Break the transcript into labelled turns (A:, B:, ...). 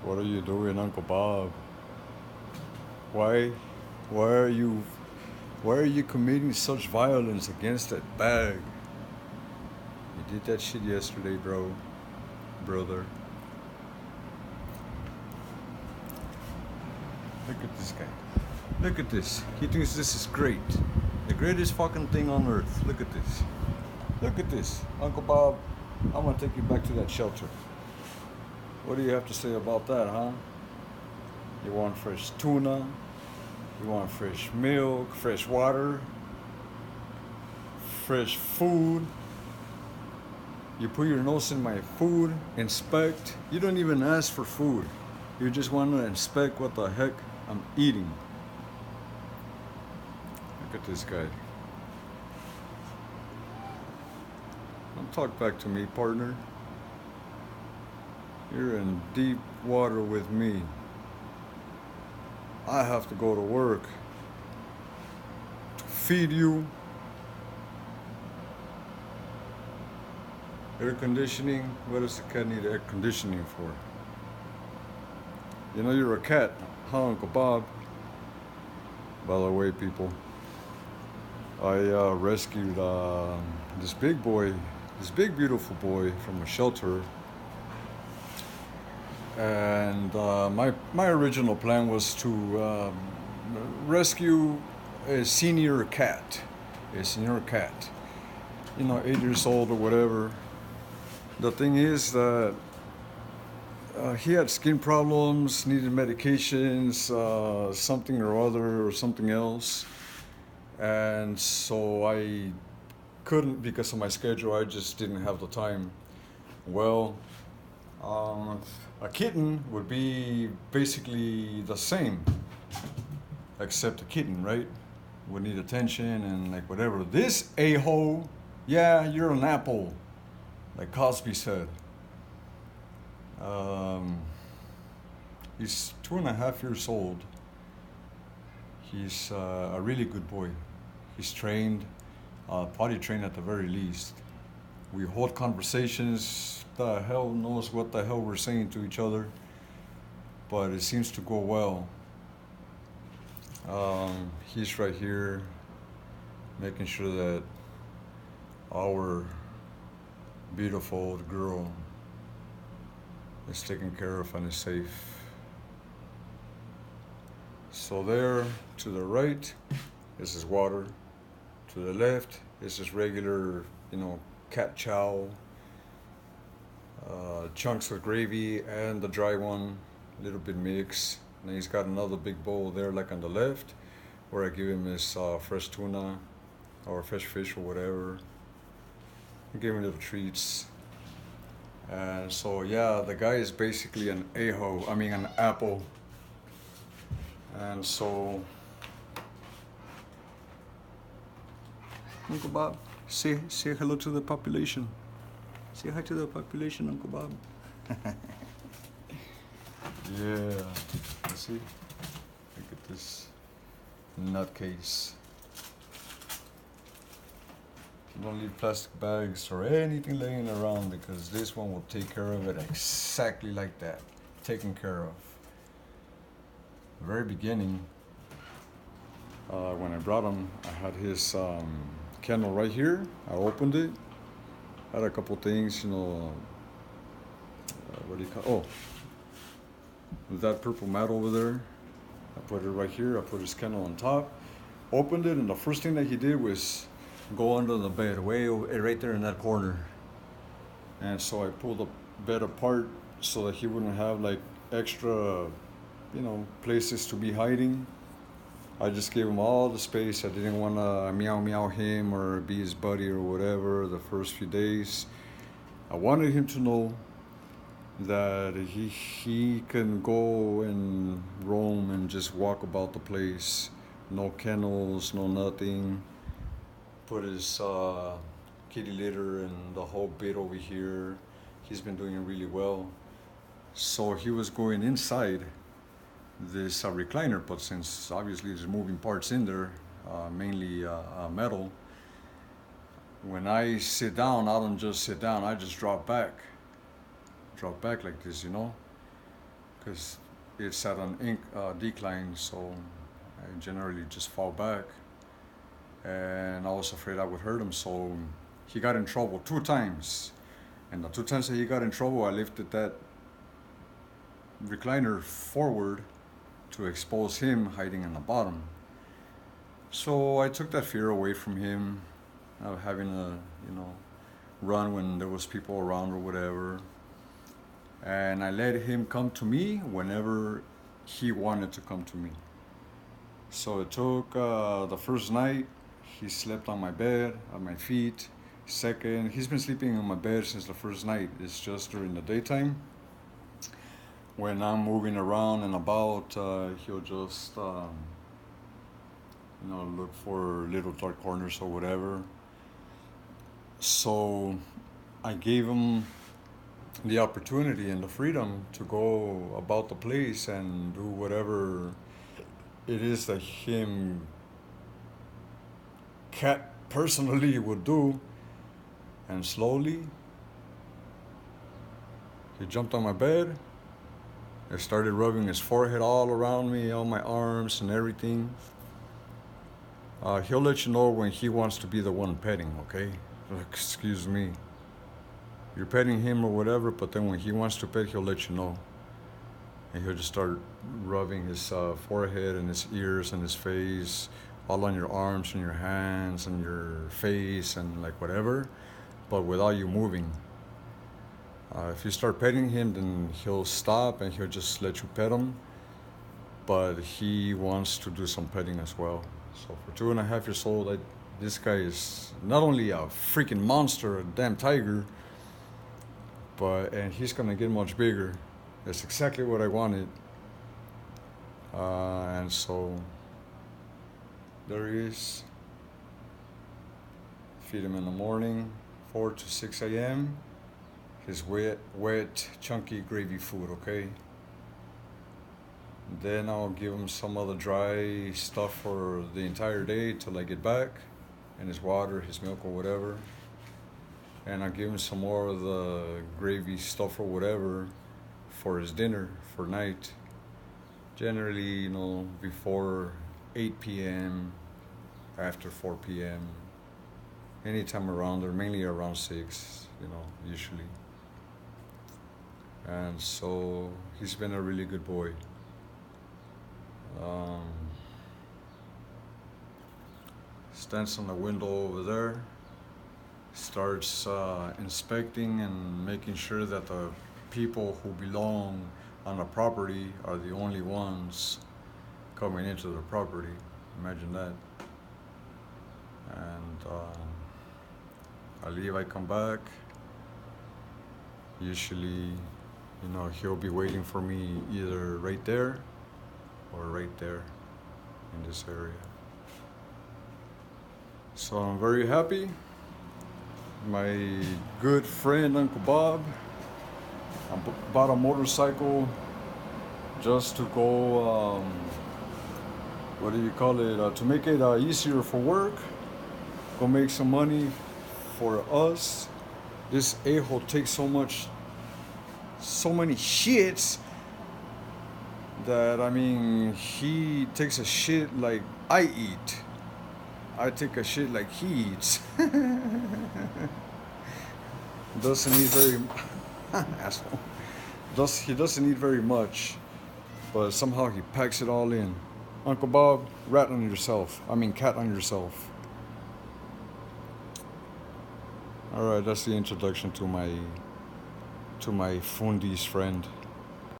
A: What are you doing, Uncle Bob? Why, why are you, why are you committing such violence against that bag? You did that shit yesterday, brother. Look at this guy. Look at this. He thinks this is great. The greatest fucking thing on earth. Look at this. Look at this. Uncle Bob, I'm gonna take you back to that shelter. What do you have to say about that, huh? You want fresh tuna? You want fresh milk, fresh water, fresh food? You put your nose in my food, inspect. You don't even ask for food. You just want to inspect what the heck I'm eating. Look at this guy. Don't talk back to me, partner. You're in deep water with me. I have to go to work to feed you. Air conditioning? What does a cat need air conditioning for? You know you're a cat, huh, Uncle Bob? By the way, people, I rescued this big boy, this big beautiful boy from a shelter. And my original plan was to rescue a senior cat, you know, 8 years old or whatever. The thing is that he had skin problems, needed medications, something or other, or something else. And so I couldn't, because of my schedule, I just didn't have the time. Well, a kitten would be basically the same, except a kitten, right? Would need attention and like whatever. This a-hole, yeah, you're an apple, like Cosby said. He's 2.5 years old. He's a really good boy. He's trained, potty trained at the very least. We hold conversations. The hell knows what the hell we're saying to each other, but it seems to go well. He's right here, making sure that our beautiful girl is taken care of and is safe. So there, to the right, is his water. To the left is his regular, you know, cat chow, chunks of gravy and the dry one, a little bit mixed. And he's got another big bowl there, like on the left, where I give him his fresh tuna or fresh fish or whatever. I give him little treats. And so yeah, the guy is basically an an apple. And so, Uncle Bob, say hello to the population. Say hi to the population, Uncle Bob. Yeah, you see? Look at this nutcase. Don't leave plastic bags or anything laying around, because this one will take care of it exactly like that. Taken care of. The very beginning, when I brought him, I had his kennel right here. I opened it. Had a couple things, you know. What do you call? Oh, with that purple mat over there. I put it right here. I put his kennel on top. Opened it, and the first thing that he did was go under the bed, right there in that corner. And so I pulled the bed apart so that he wouldn't have like extra, you know, places to be hiding. I just gave him all the space. I didn't want to meow him or be his buddy or whatever the first few days. I wanted him to know that he can go and roam and just walk about the place. No kennels, no nothing. Put his kitty litter and the whole bit over here. He's been doing really well. So he was going inside this recliner, but since obviously there's moving parts in there, mainly metal, when I sit down, I don't just sit down, I just drop back like this, you know, because it's at an decline, so I generally just fall back. And I was afraid I would hurt him, so he got in trouble 2 times. And the 2 times that he got in trouble, I lifted that recliner forward to expose him hiding in the bottom. So I took that fear away from him of having a, run when there was people around or whatever. And I let him come to me whenever he wanted to come to me. So it took the first night, he slept on my bed, on my feet. Second, he's been sleeping on my bed since the first night. It's just during the daytime. When I'm moving around and about, he'll just, look for little dark corners or whatever. So I gave him the opportunity and the freedom to go about the place and do whatever it is that him cat personally would do. And slowly he jumped on my bed and started rubbing his forehead all around me, all my arms and everything. He'll let you know when he wants to be the one petting, okay? Excuse me. You're petting him or whatever, but then when he wants to pet, he'll let you know. And he'll just start rubbing his forehead and his ears and his face, all on your arms and your hands and your face and like whatever, but without you moving. If you start petting him, then he'll stop and he'll just let you pet him, but he wants to do some petting as well. So for 2.5 years old, this guy is not only a freaking monster, a damn tiger, and he's gonna get much bigger. That's exactly what I wanted. And so there he is. Feed him in the morning, 4 to 6 a.m. His wet, chunky gravy food, okay? Then I'll give him some other dry stuff for the entire day till I get back, and his water, his milk or whatever. And I'll give him some more of the gravy stuff or whatever for his dinner for night. Generally, before 8 p.m., after 4 p.m., anytime around there, mainly around 6, usually. And so he's been a really good boy. Stands on the window over there, starts inspecting and making sure that the people who belong on the property are the only ones coming into the property. Imagine that. And I leave, I come back. Usually, he'll be waiting for me either right there or right there in this area. So I'm very happy. My good friend Uncle Bob, I bought a motorcycle just to go, to make it easier for work, go make some money for us. This a-hole takes so many shits that, he takes a shit like I eat. I take a shit like he eats. Doesn't eat very asshole. He doesn't eat very much, but somehow he packs it all in. Uncle Bob, cat on yourself. All right, that's the introduction to my Fundi's friend.